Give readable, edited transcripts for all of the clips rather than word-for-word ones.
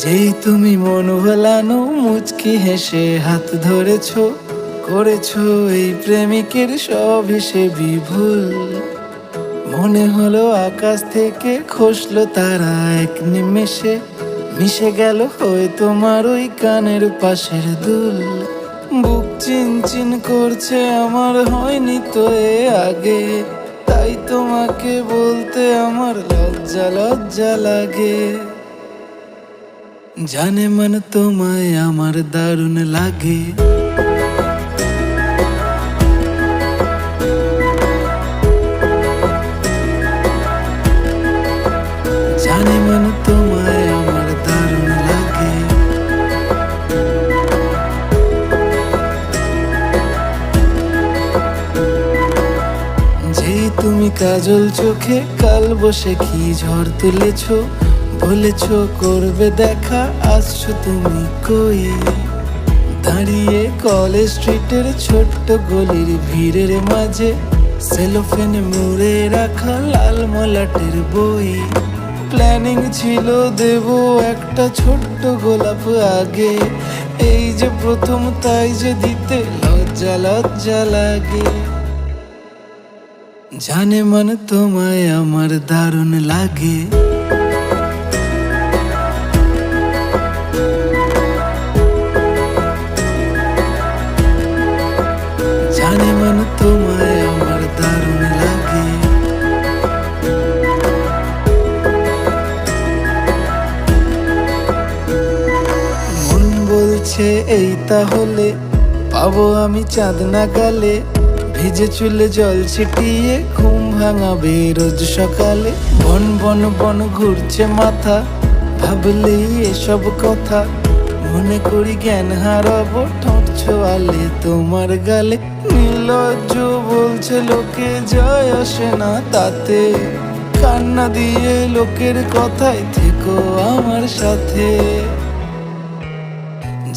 যেই তুমি মন ভোলানো মুচকি হেসে হাত ধরেছো, করেছো এই প্রেমিকের সব হিসেবই ভুল। মনে হলো আকাশ থেকে খসলো তারা এক নিমেষে, মিশে গেল হয়ে তোমার ওই কানের পাশের দুল। বুক চিনচিন করছে আমার, হয়নি তো এ আগে, তাই তোমাকে বলতে আমার লজ্জা লজ্জা লাগে। জানে মন তোমায় আমার দারুণ লাগে। জানে মন তোমায় আমার দারুণ লাগে। যেই তুমি কাজল চোখে কাল বসে কি ঝড় তুলেছো, বলেছো করবে দেখা, আসছো তুমি কই? দাঁড়িয়ে কলেজ স্ট্রিটের ছোট্ট গলির ভিড়ের মাঝে, সেলোফেনে মুড়ে রাখা লাল মলাটের বই। প্ল্যানিং ছিল দেব একটা ছোট্ট গোলাপ আগে, এই যে প্রথম তাই যে দিতে লজ্জা লজ্জা লাগে। জানে মন তোমায় আমার দারুণ লাগে। জানে মন তোমায় আমার দারুণ লাগে। মন বলছে এই তাহলে পাবো আমি চাঁদ নাগালে, ভিজে চুলে জল ছিটিয়ে ঘুম ভাঙাবে রোজ সকালে। বন বন বন ঘুরছে মাথা, ভাবলেই এসব কথা, মনে করি জ্ঞান হারাবো ঠোঁট ছোঁয়ালে তোমার গালে। নির্লজ্জ বলছে লোকে, যায় আসে না তাতে, কান্না দিয়ে লোকের কথায় থেকো আমার সাথে।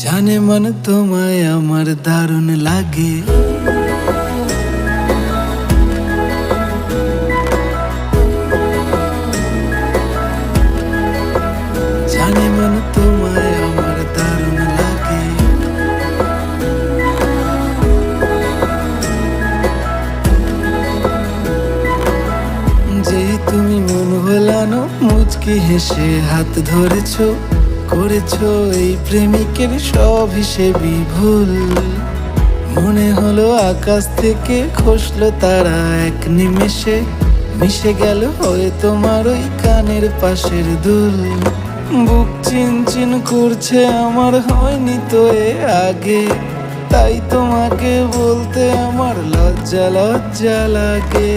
জানে মন তোমায় আমার দারুণ লাগে। জানে মন তোমায় আমার দারুণ লাগে। যেই তুমি মন ভোলানো মুচকি হেসে হাত ধরেছো, করেছো এই প্রেমিকের সব হিসেবই ভুল। মনে হলো আকাশ থেকে খসলো তারা এক নিমেষে, মিশে গেল হয়ে তোমার ওই কানের পাশের দুল। বুক চিনচিন করছে আমার, হয়নি তো এ আগে, তাই তোমাকে বলতে আমার লজ্জা লজ্জা লাগে।